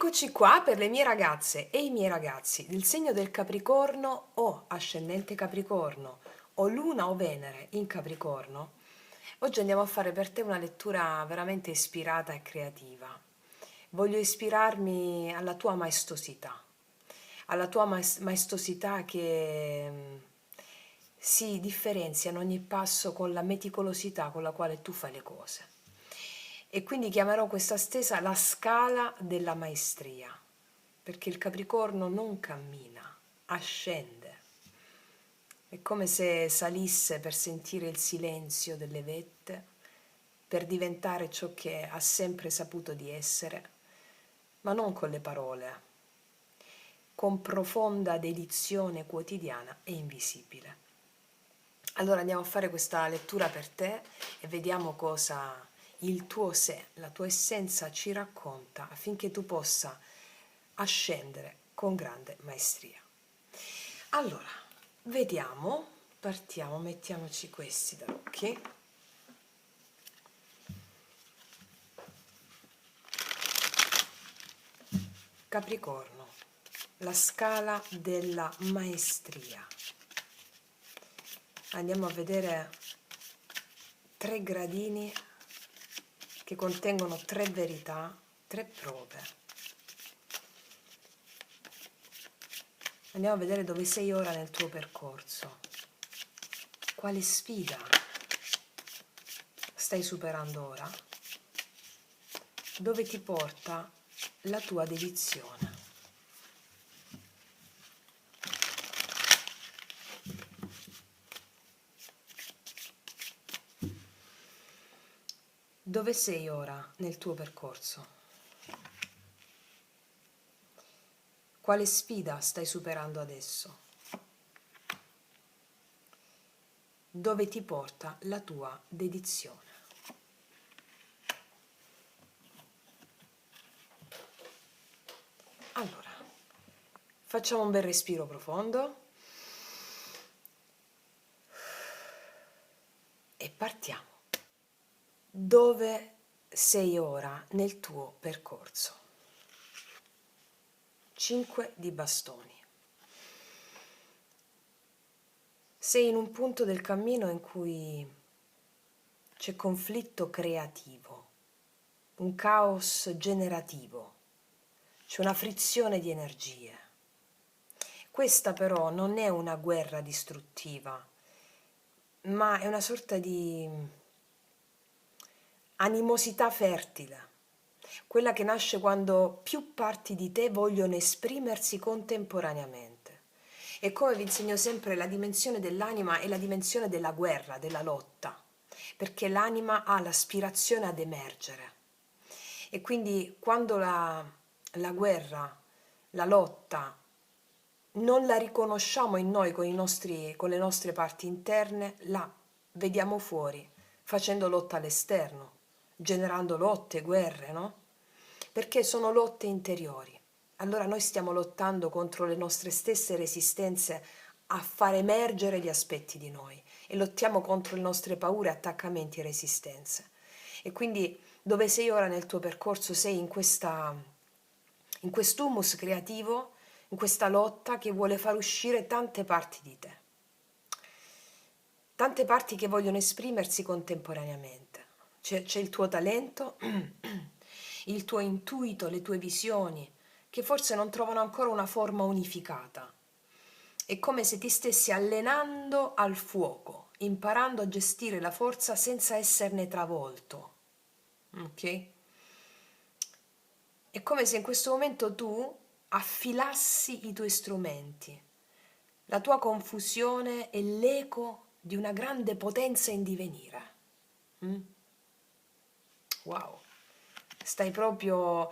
Eccoci qua per le mie ragazze e i miei ragazzi del segno del Capricorno o ascendente Capricorno o Luna o Venere in Capricorno. Oggi andiamo a fare per te una lettura veramente ispirata e creativa. Voglio ispirarmi alla tua maestosità, maestosità che si differenzia in ogni passo con la meticolosità con la quale tu fai le cose. E quindi chiamerò questa stesa la scala della maestria, perché il Capricorno non cammina, ascende. È come se salisse per sentire il silenzio delle vette, per diventare ciò che ha sempre saputo di essere, ma non con le parole, con profonda dedizione quotidiana e invisibile. Allora andiamo a fare questa lettura per te e vediamo cosa il tuo sé, la tua essenza ci racconta affinché tu possa ascendere con grande maestria. Allora, vediamo, partiamo, mettiamoci questi da occhi. Capricorno, la scala della maestria. Andiamo a vedere 3 gradini che contengono 3 verità, 3 prove. Andiamo a vedere dove sei ora nel tuo percorso. Quale sfida stai superando ora? Dove ti porta la tua dedizione? Dove sei ora nel tuo percorso? Quale sfida stai superando adesso? Dove ti porta la tua dedizione? Allora, facciamo un bel respiro profondo e partiamo. Dove sei ora nel tuo percorso? 5 di bastoni. Sei in un punto del cammino in cui c'è conflitto creativo, un caos generativo, c'è una frizione di energie. Questa però non è una guerra distruttiva, ma è una sorta di animosità fertile, quella che nasce quando più parti di te vogliono esprimersi contemporaneamente. E come vi insegno sempre, la dimensione dell'anima è la dimensione della guerra, della lotta, perché l'anima ha l'aspirazione ad emergere. E quindi quando la guerra, la lotta, non la riconosciamo in noi con le nostre parti interne, la vediamo fuori, facendo lotta all'esterno, generando lotte, guerre, no? Perché sono lotte interiori. Allora noi stiamo lottando contro le nostre stesse resistenze a far emergere gli aspetti di noi e lottiamo contro le nostre paure, attaccamenti e resistenze. E quindi dove sei ora nel tuo percorso sei in quest'humus creativo, in questa lotta che vuole far uscire tante parti di te, tante parti che vogliono esprimersi contemporaneamente. C'è il tuo talento, il tuo intuito, le tue visioni, che forse non trovano ancora una forma unificata. È come se ti stessi allenando al fuoco, imparando a gestire la forza senza esserne travolto. Ok? È come se in questo momento tu affilassi i tuoi strumenti. La tua confusione è l'eco di una grande potenza in divenire. Wow, stai proprio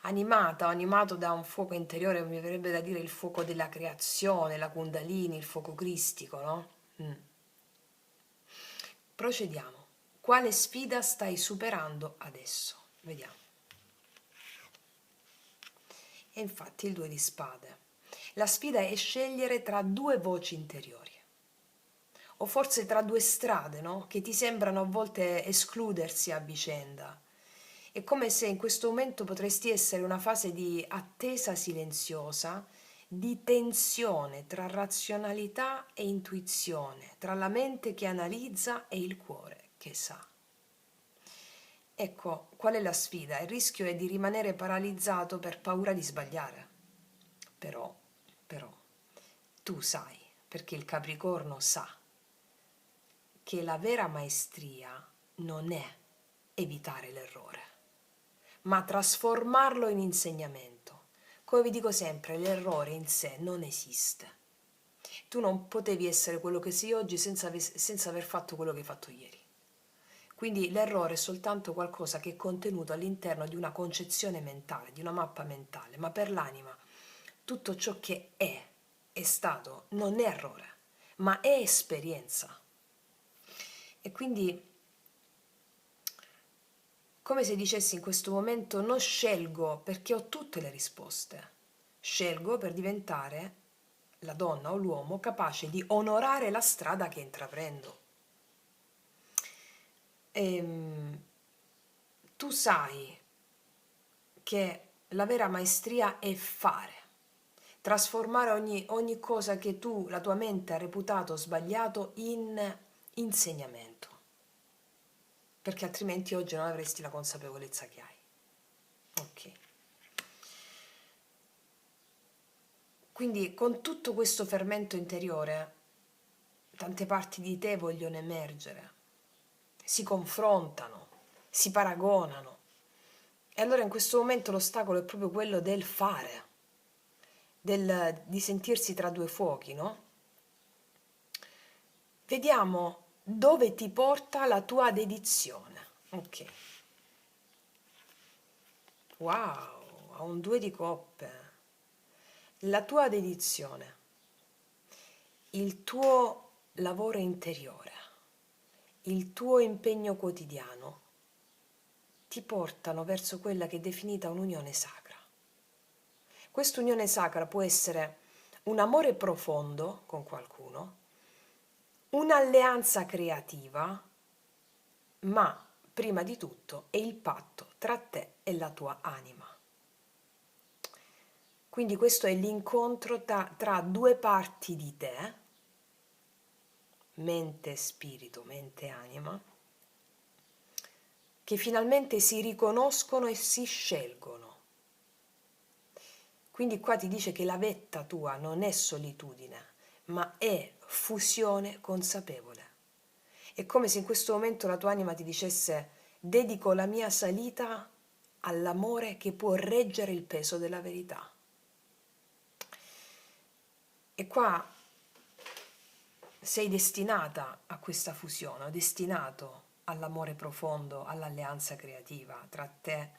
animata o animato da un fuoco interiore, mi verrebbe da dire il fuoco della creazione, la Kundalini, il fuoco cristico, no? Procediamo. Quale sfida stai superando adesso? Vediamo. E infatti il 2 di spade. La sfida è scegliere tra 2 voci interiori, o forse tra 2 strade, no? Che ti sembrano a volte escludersi a vicenda. È come se in questo momento potresti essere una fase di attesa silenziosa, di tensione tra razionalità e intuizione, tra la mente che analizza e il cuore che sa. Ecco, qual è la sfida? Il rischio è di rimanere paralizzato per paura di sbagliare. Però, però, tu sai, perché il Capricorno sa, che la vera maestria non è evitare l'errore, ma trasformarlo in insegnamento. Come vi dico sempre, l'errore in sé non esiste. Tu non potevi essere quello che sei oggi senza aver fatto quello che hai fatto ieri. Quindi l'errore è soltanto qualcosa che è contenuto all'interno di una concezione mentale, di una mappa mentale, ma per l'anima tutto ciò che è stato, non è errore, ma è esperienza. E quindi, come se dicessi in questo momento, non scelgo perché ho tutte le risposte, scelgo per diventare la donna o l'uomo capace di onorare la strada che intraprendo. Tu sai che la vera maestria è fare, trasformare ogni cosa che la tua mente ha reputato sbagliato in insegnamento, perché altrimenti oggi non avresti la consapevolezza che hai. Ok. Quindi con tutto questo fermento interiore, tante parti di te vogliono emergere, si confrontano, si paragonano. E allora in questo momento l'ostacolo è proprio quello del fare, di sentirsi tra due fuochi, no? Vediamo dove ti porta la tua dedizione. Ok. Wow, ha un 2 di coppe. La tua dedizione, il tuo lavoro interiore, il tuo impegno quotidiano ti portano verso quella che è definita un'unione sacra. Quest'unione sacra può essere un amore profondo con qualcuno, un'alleanza creativa, ma prima di tutto è il patto tra te e la tua anima. Quindi questo è l'incontro tra due parti di te, mente e spirito, mente e anima, che finalmente si riconoscono e si scelgono. Quindi qua ti dice che la vetta tua non è solitudine, ma è fusione consapevole. È come se in questo momento la tua anima ti dicesse: dedico la mia salita all'amore che può reggere il peso della verità. E qua sei destinata a questa fusione, o destinato all'amore profondo, all'alleanza creativa tra te,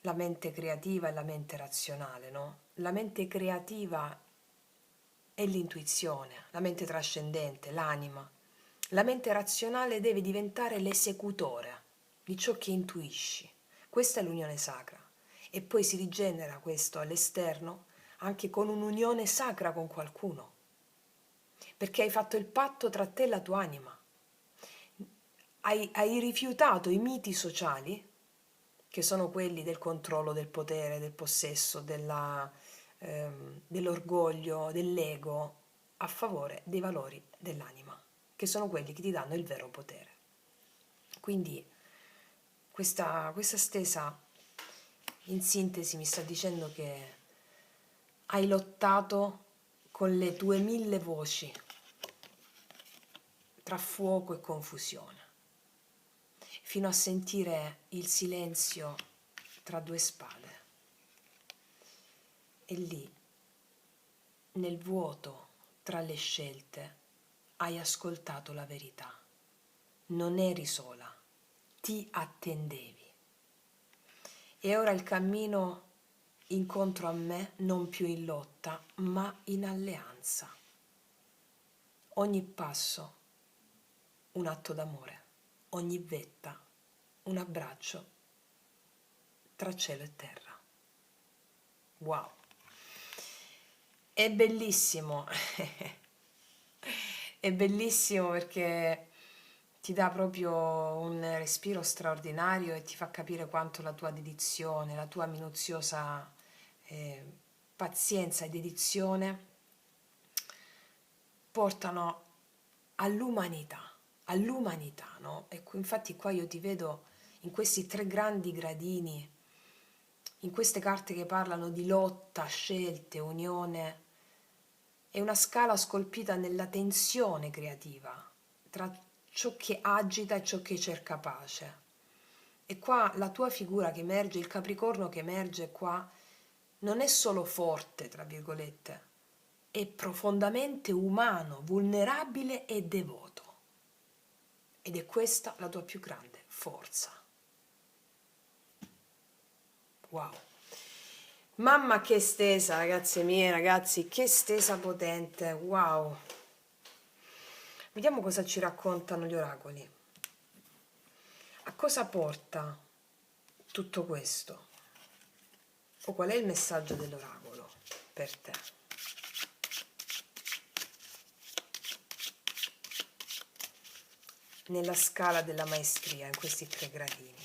la mente creativa e la mente razionale, no? La mente creativa è l'intuizione, la mente trascendente, l'anima. La mente razionale deve diventare l'esecutore di ciò che intuisci. Questa è l'unione sacra. E poi si rigenera questo all'esterno anche con un'unione sacra con qualcuno, perché hai fatto il patto tra te e la tua anima. Hai rifiutato i miti sociali, che sono quelli del controllo, del potere, del possesso, dell'orgoglio, dell'ego, a favore dei valori dell'anima, che sono quelli che ti danno il vero potere. Quindi questa stesa, in sintesi, mi sta dicendo che hai lottato con le tue 1000 voci tra fuoco e confusione, fino a sentire il silenzio tra due spade. E lì, nel vuoto tra le scelte, hai ascoltato la verità. Non eri sola, ti attendevi. E ora il cammino incontro a me, non più in lotta, ma in alleanza. Ogni passo un atto d'amore, ogni vetta un abbraccio tra cielo e terra. Wow! È bellissimo, è bellissimo perché ti dà proprio un respiro straordinario e ti fa capire quanto la tua dedizione, la tua minuziosa eh, pazienza e dedizione portano all'umanità, no? E infatti qua io ti vedo in questi tre grandi gradini, in queste carte che parlano di lotta, scelte, unione, è una scala scolpita nella tensione creativa tra ciò che agita e ciò che cerca pace. E qua la tua figura che emerge, il Capricorno che emerge qua, non è solo forte, tra virgolette, è profondamente umano, vulnerabile e devoto. Ed è questa la tua più grande forza. Wow. Mamma che stesa, ragazze mie, ragazzi, che stesa potente. Wow. Vediamo cosa ci raccontano gli oracoli. A cosa porta tutto questo? O qual è il messaggio dell'oracolo per te? Nella scala della maestria, in questi tre gradini.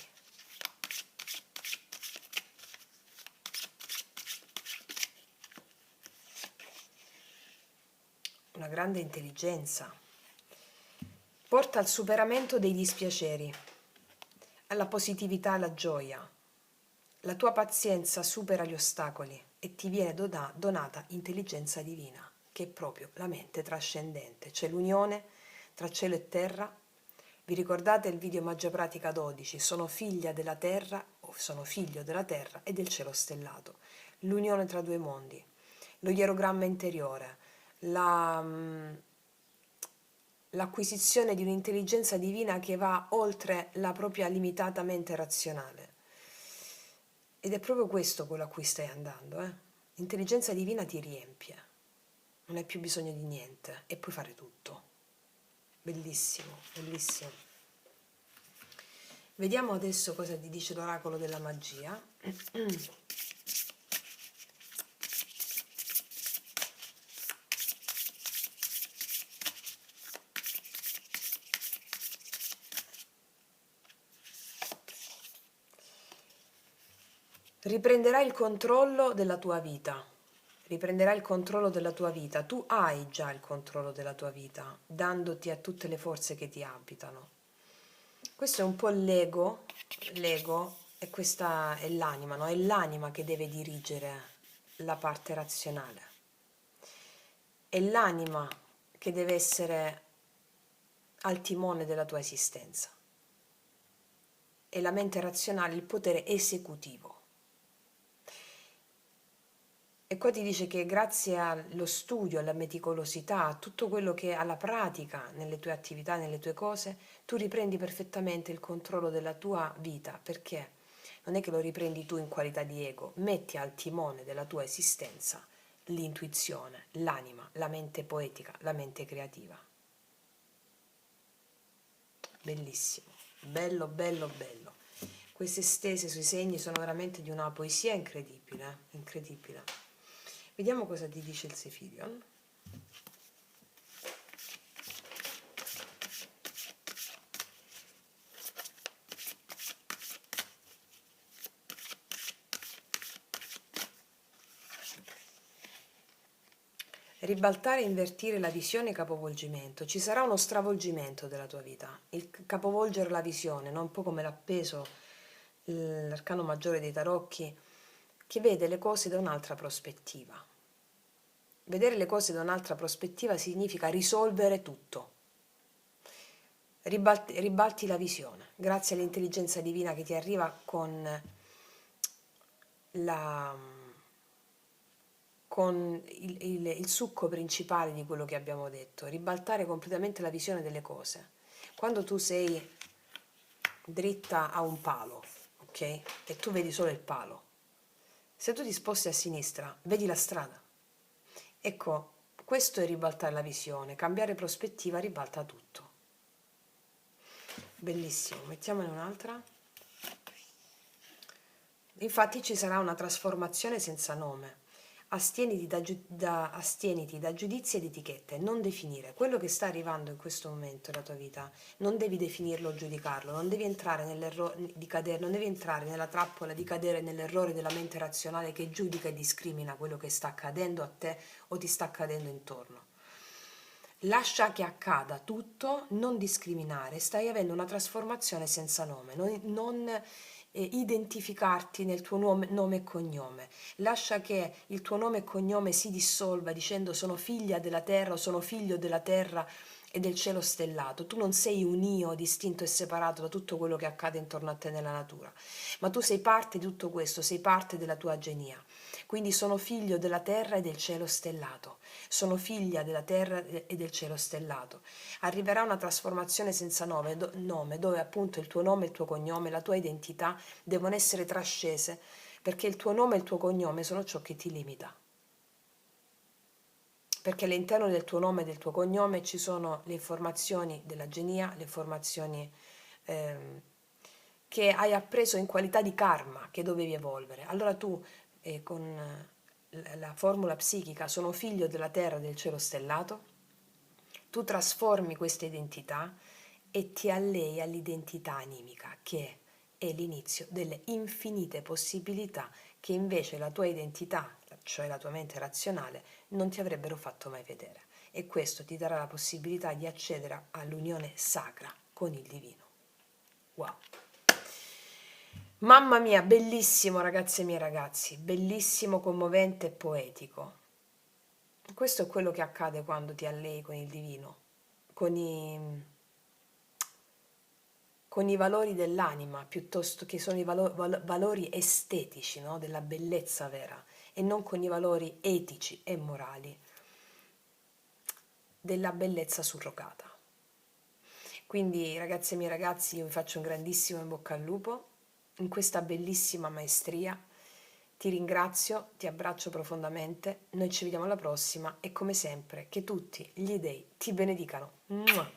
Una grande intelligenza. Porta al superamento dei dispiaceri, alla positività e alla gioia. La tua pazienza supera gli ostacoli e ti viene donata intelligenza divina, che è proprio la mente trascendente. C'è l'unione tra cielo e terra. Vi ricordate il video Magia Pratica 12? Sono figlia della terra, o sono figlio della terra e del cielo stellato. L'unione tra due mondi, lo ierogramma interiore, l'acquisizione di un'intelligenza divina che va oltre la propria limitata mente razionale. Ed è proprio questo quello a cui stai andando, eh? L'intelligenza divina ti riempie, non hai più bisogno di niente e puoi fare tutto. Bellissimo, bellissimo. Vediamo adesso cosa ti dice l'oracolo della magia. Riprenderai il controllo della tua vita. Riprenderai il controllo della tua vita. Tu hai già il controllo della tua vita, dandoti a tutte le forze che ti abitano. Questo è un po' l'ego, e questa è l'anima, no? È l'anima che deve dirigere la parte razionale. È l'anima che deve essere al timone della tua esistenza. È la mente razionale il potere esecutivo. E qua ti dice che grazie allo studio, alla meticolosità, a tutto quello che alla pratica nelle tue attività, nelle tue cose, tu riprendi perfettamente il controllo della tua vita, perché non è che lo riprendi tu in qualità di ego, metti al timone della tua esistenza l'intuizione, l'anima, la mente poetica, la mente creativa. Bellissimo, bello, bello, bello. Queste stese sui segni sono veramente di una poesia incredibile, incredibile. Vediamo cosa ti dice il Sefirion. Ribaltare e invertire la visione capovolgimento. Ci sarà uno stravolgimento della tua vita. Il capovolgere la visione, no? Un po' come l'appeso, l'arcano maggiore dei tarocchi, che vede le cose da un'altra prospettiva. Vedere le cose da un'altra prospettiva significa risolvere tutto. Ribalti la visione, grazie all'intelligenza divina che ti arriva con il succo principale di quello che abbiamo detto, ribaltare completamente la visione delle cose. Quando tu sei dritta a un palo, ok? E tu vedi solo il palo, se tu ti sposti a sinistra, vedi la strada. Ecco, questo è ribaltare la visione, cambiare prospettiva ribalta tutto. Bellissimo, mettiamone un'altra. Infatti ci sarà una trasformazione senza nome. astieniti da giudizi ed etichette, non definire quello che sta arrivando in questo momento nella tua vita, non devi definirlo o giudicarlo, non devi entrare non devi entrare nella trappola di cadere nell'errore della mente razionale che giudica e discrimina quello che sta accadendo a te o ti sta accadendo intorno. Lascia che accada tutto, non discriminare, stai avendo una trasformazione senza nome, non identificarti nel tuo nome e cognome. Lascia che il tuo nome e cognome si dissolva dicendo sono figlia della terra o sono figlio della terra e del cielo stellato. Tu non sei un io distinto e separato da tutto quello che accade intorno a te nella natura, ma tu sei parte di tutto questo, sei parte della tua genia. Quindi sono figlio della terra e del cielo stellato, sono figlia della terra e del cielo stellato. Arriverà una trasformazione senza nome, dove appunto il tuo nome, il tuo cognome, la tua identità devono essere trascese, perché il tuo nome e il tuo cognome sono ciò che ti limita. Perché all'interno del tuo nome e del tuo cognome ci sono le informazioni della genia, le informazioni che hai appreso in qualità di karma che dovevi evolvere. Allora tu con la formula psichica sono figlio della terra e del cielo stellato, tu trasformi questa identità e ti allei all'identità animica che è l'inizio delle infinite possibilità che invece la tua identità, cioè la tua mente razionale, non ti avrebbero fatto mai vedere. E questo ti darà la possibilità di accedere all'unione sacra con il divino. Wow! Mamma mia, bellissimo ragazze e miei ragazzi, bellissimo, commovente e poetico. Questo è quello che accade quando ti allei con il divino, con i valori dell'anima, piuttosto che sono i valori estetici, no? Della bellezza vera, e non con i valori etici e morali della bellezza surrogata. Quindi ragazze e miei ragazzi, io vi faccio un grandissimo in bocca al lupo in questa bellissima maestria. Ti ringrazio, ti abbraccio profondamente, noi ci vediamo alla prossima e come sempre che tutti gli dei ti benedicano. Mua!